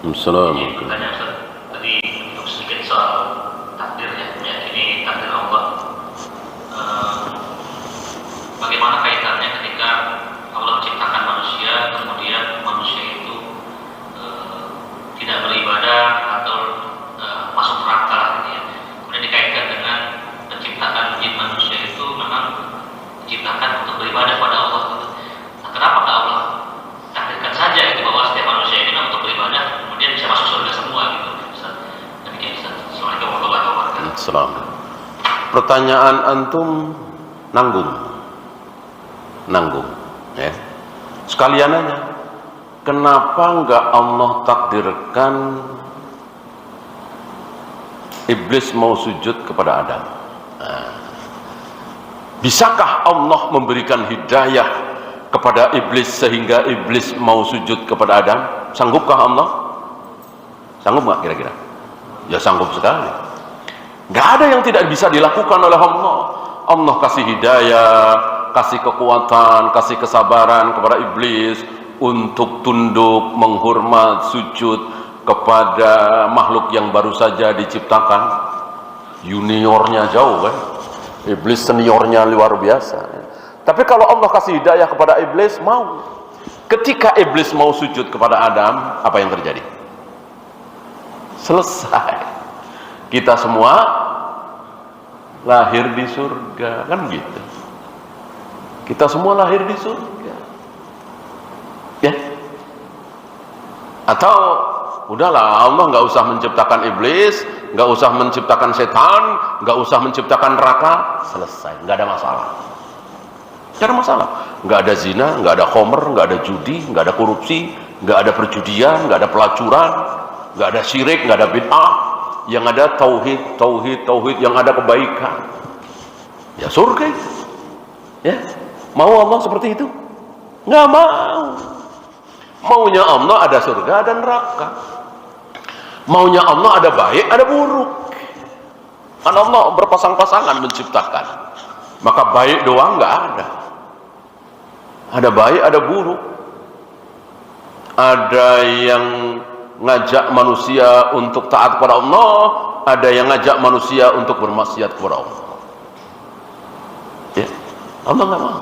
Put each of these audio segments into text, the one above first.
Assalamualaikum. Tanya Ustaz, tadi untuk sedikit soal takdir ya, meyakini takdir Allah. Bagaimana kaitannya ketika Allah menciptakan manusia, kemudian manusia itu tidak beribadah atau masuk neraka gitu ya. Kemudian dikaitkan dengan penciptaan jin manusia itu memang diciptakan untuk beribadah pada Allah gitu. Nah, kenapa Allah takdirkan saja gitu bahwa setiap manusia ini untuk beribadah kemudian bisa masuk surga semua gitu. Ustaz. Demikian Ustaz. Assalamualaikum warahmatullahi wabarakatuh. Assalamualaikum. Pertanyaan antum nanggung ya. Sekalian aja, kenapa enggak Allah takdirkan iblis mau sujud kepada Adam? Bisakah Allah memberikan hidayah kepada iblis sehingga iblis mau sujud kepada Adam? Sanggupkah Allah? Sanggup nggak kira-kira? Ya sanggup sekali. Nggak ada yang tidak bisa dilakukan oleh Allah. Allah kasih hidayah, kasih kekuatan, kasih kesabaran kepada iblis untuk tunduk, menghormat, sujud kepada makhluk yang baru saja diciptakan. Juniornya jauh kan? Iblis seniornya luar biasa. Tapi kalau Allah kasih hidayah kepada iblis, mau. Ketika iblis mau sujud kepada Adam, apa yang terjadi? Selesai. Kita semua lahir di surga, kan gitu. Kita semua lahir di surga. Ya. Atau udahlah, Allah nggak usah menciptakan iblis, nggak usah menciptakan setan, nggak usah menciptakan neraka, selesai, nggak ada masalah. Nggak ada masalah. Nggak ada zina, nggak ada khomer, nggak ada judi, nggak ada korupsi, nggak ada perjudian, nggak ada pelacuran, nggak ada syirik, nggak ada bid'ah. Yang ada tauhid, yang ada kebaikan. Ya surga itu. Ya. Mau Allah seperti itu? Nggak mau. Maunya Allah ada surga dan neraka. Maunya Allah ada baik, ada buruk. Karena Allah berpasang-pasangan menciptakan. Maka baik doang nggak ada. Ada baik, ada buruk. Ada yang ngajak manusia untuk taat kepada Allah, ada yang ngajak manusia untuk bermaksiat kepada Allah. Ya, Allah nggak mau.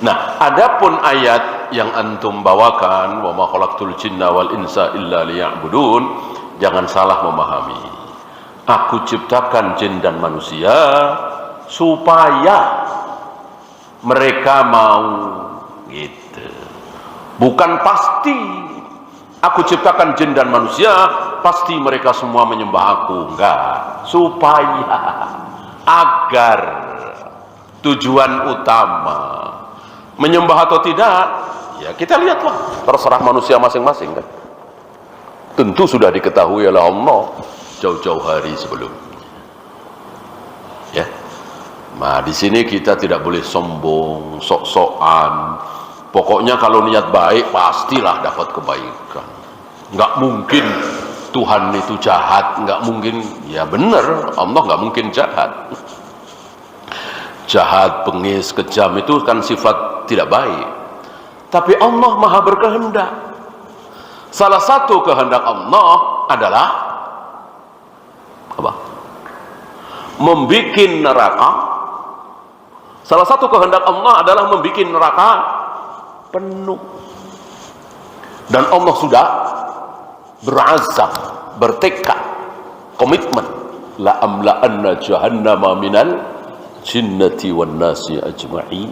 Nah, adapun ayat yang antum bawakan, wa ma khalaqtul jinna wal insa illa liya'budun, jangan salah memahami. Aku ciptakan jin dan manusia supaya mereka mau, gitu. Bukan pasti aku ciptakan jin dan manusia pasti mereka semua menyembah aku, enggak. Supaya, agar, tujuan utama menyembah atau tidak, ya kita lihatlah, terserah manusia masing-masing kan. Tentu sudah diketahui oleh Allah jauh-jauh hari sebelumnya. Ya. Nah, di sini kita tidak boleh sombong, sok-sokan. Pokoknya kalau niat baik pastilah dapat kebaikan. Nggak mungkin Tuhan itu jahat, nggak mungkin. Ya benar, Allah nggak mungkin jahat. Jahat, bengis, kejam itu kan sifat tidak baik. Tapi Allah maha berkehendak. Salah satu kehendak Allah adalah apa? Membikin neraka. Salah satu kehendak Allah adalah membikin neraka penuh. Dan Allah sudah berazam, bertekad, komitmen, la amla'anna jahannama minal jinnati wan nasi ajma'in.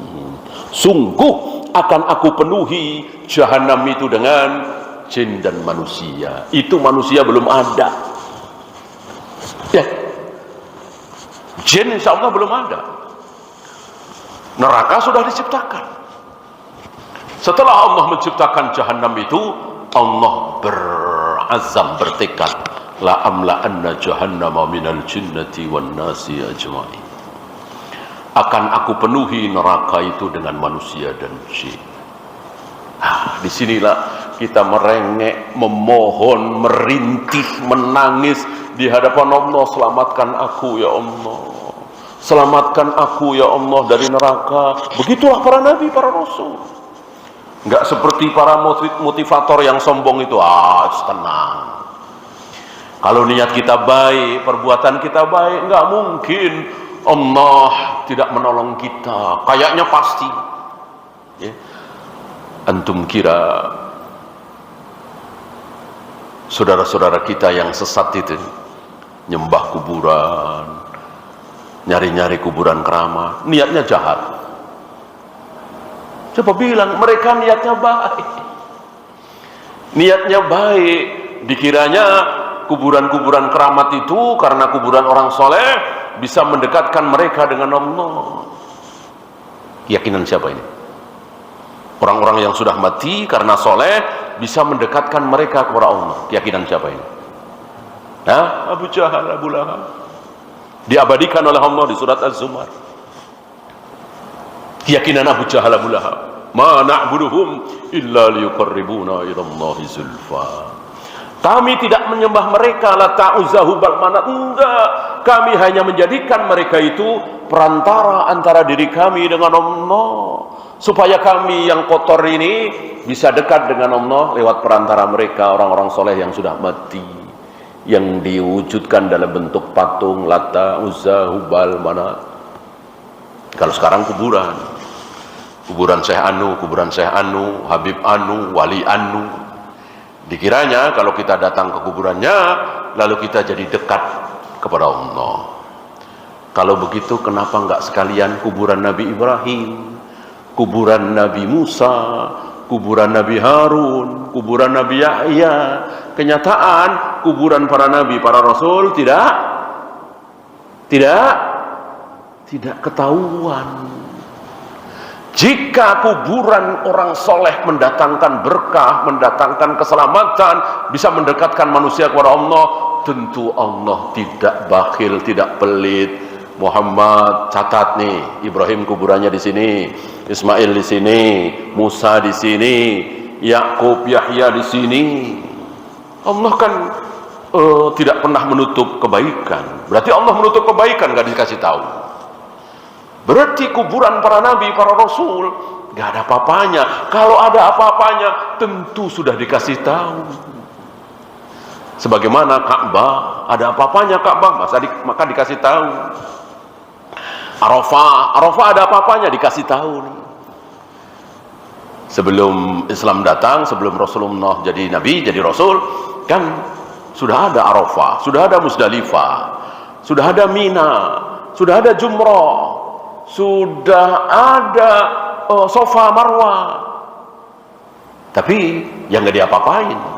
Sungguh akan aku penuhi jahanam itu dengan jin dan manusia. Itu manusia belum ada. Ya. Jin insya Allah belum ada. Neraka sudah diciptakan. Setelah Allah menciptakan jahanam itu, Allah berazam, bertekad, la amla'anna jahannama minal jinnati wan nasi ajma'in. Akan aku penuhi neraka itu dengan manusia dan jin. Disinilah kita merengek, memohon, merintih, menangis di hadapan Allah. Selamatkan aku ya Allah, selamatkan aku ya Allah dari neraka. Begitulah para nabi, para rasul. Nggak seperti para motivator yang sombong itu. Tenang. Kalau niat kita baik, perbuatan kita baik, nggak mungkin Allah tidak menolong kita. Kayaknya pasti. Ya. Antum kira saudara-saudara kita yang sesat itu nyembah kuburan, nyari-nyari kuburan keramat, niatnya jahat? Coba bilang, mereka niatnya baik. Niatnya baik. Dikiranya kuburan-kuburan keramat itu karena kuburan orang soleh bisa mendekatkan mereka dengan Allah. Keyakinan siapa ini? Orang-orang yang sudah mati karena soleh bisa mendekatkan mereka kepada Allah. Keyakinan siapa ini? Nah, Abu Jahal, Abu Lahab. Diabadikan oleh Allah di surat Az-Zumar. Keyakinan Abu Jahal, Abu Lahab. Ma na'buduhum illa liyuqarribuna ila Allahi zulfa. Kami tidak menyembah mereka, Lata, Uzza, Hubal, Manat. Enggak. Kami hanya menjadikan mereka itu perantara antara diri kami dengan Allah, supaya kami yang kotor ini bisa dekat dengan Allah lewat perantara mereka, orang-orang soleh yang sudah mati, yang diwujudkan dalam bentuk patung Lata, Uzza, Hubal, Manat. Kalau sekarang kuburan Syekh Anu, kuburan Syekh Anu, Habib Anu, Wali Anu. Dikiranya kalau kita datang ke kuburannya, lalu kita jadi dekat kepada Allah. Kalau begitu, kenapa enggak sekalian kuburan Nabi Ibrahim, kuburan Nabi Musa, kuburan Nabi Harun, kuburan Nabi Yahya? Kenyataan kuburan para nabi, para rasul tidak ketahuan. Jika kuburan orang soleh mendatangkan berkah, mendatangkan keselamatan, bisa mendekatkan manusia kepada Allah, tentu Allah tidak bakhil, tidak pelit. Muhammad, catat nih, Ibrahim kuburannya di sini, Ismail di sini, Musa di sini, Yakub, Yahya di sini. Allah kan tidak pernah menutup kebaikan. Berarti Allah menutup kebaikan, gak dikasih tahu. Berarti kuburan para nabi, para rasul gak ada apa-apanya. Kalau ada apa-apanya, tentu sudah dikasih tahu. Sebagaimana Ka'bah, ada apa-apanya Ka'bah, maka dikasih tahu. Arafah ada apa-apanya, dikasih tahu nih. Sebelum Islam datang, sebelum Rasulullah jadi nabi, jadi rasul, kan sudah ada Arafah, sudah ada Musdalifah, sudah ada Mina, sudah ada Jumrah, sudah ada Safa Marwa. Tapi yang gak diapa-apain.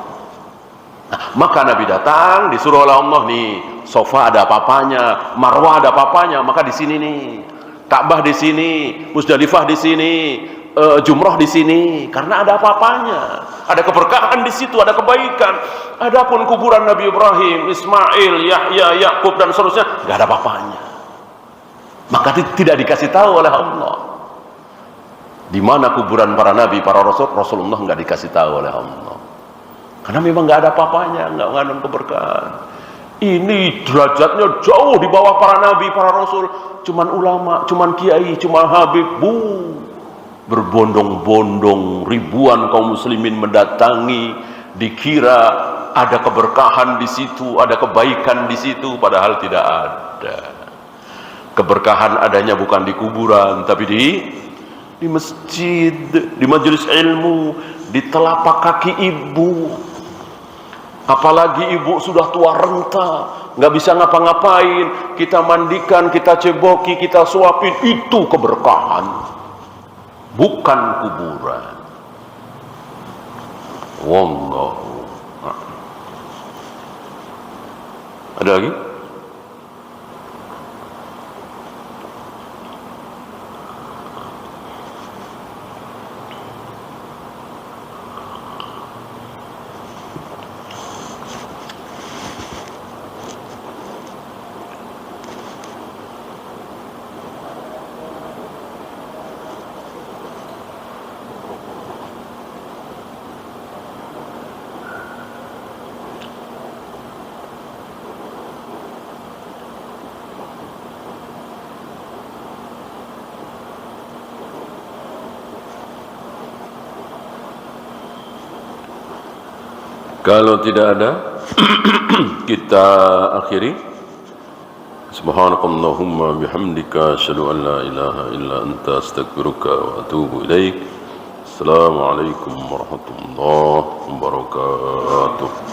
Nah, maka Nabi datang, disuruh oleh Allah nih, Safa ada apa-apanya, Marwa ada apa-apanya, maka di sini nih, Ka'bah di sini, Musdalifah di sini, Jumrah di sini, karena ada apa-apanya, ada keberkahan di situ, ada kebaikan. Adapun kuburan Nabi Ibrahim, Ismail, Yahya, Yakub dan seterusnya, nggak ada apa-apanya. Maka tidak dikasih tahu oleh Allah. Di mana kuburan para nabi, para rasul, Rasulullah nggak dikasih tahu oleh Allah. Karena memang nggak ada apa-apanya, nggak mengandung keberkahan. Ini derajatnya jauh di bawah para nabi, para rasul. Cuman ulama, cuman kiai, cuman habib, berbondong-bondong ribuan kaum muslimin mendatangi, dikira ada keberkahan di situ, ada kebaikan di situ, padahal tidak ada. Keberkahan adanya bukan di kuburan, tapi di masjid, di majelis ilmu, di telapak kaki ibu. Apalagi ibu sudah tua renta, nggak bisa ngapa-ngapain, kita mandikan, kita ceboki, kita suapin, itu keberkahan, bukan kuburan. Wallahu a'lam. Ada lagi? Kalau tidak ada, kita akhiri. Subhanakallahumma bihamdika asyhadu an la ilaha illa anta astaghfiruka wa atubu ilaik. Assalamualaikum warahmatullahi wabarakatuh.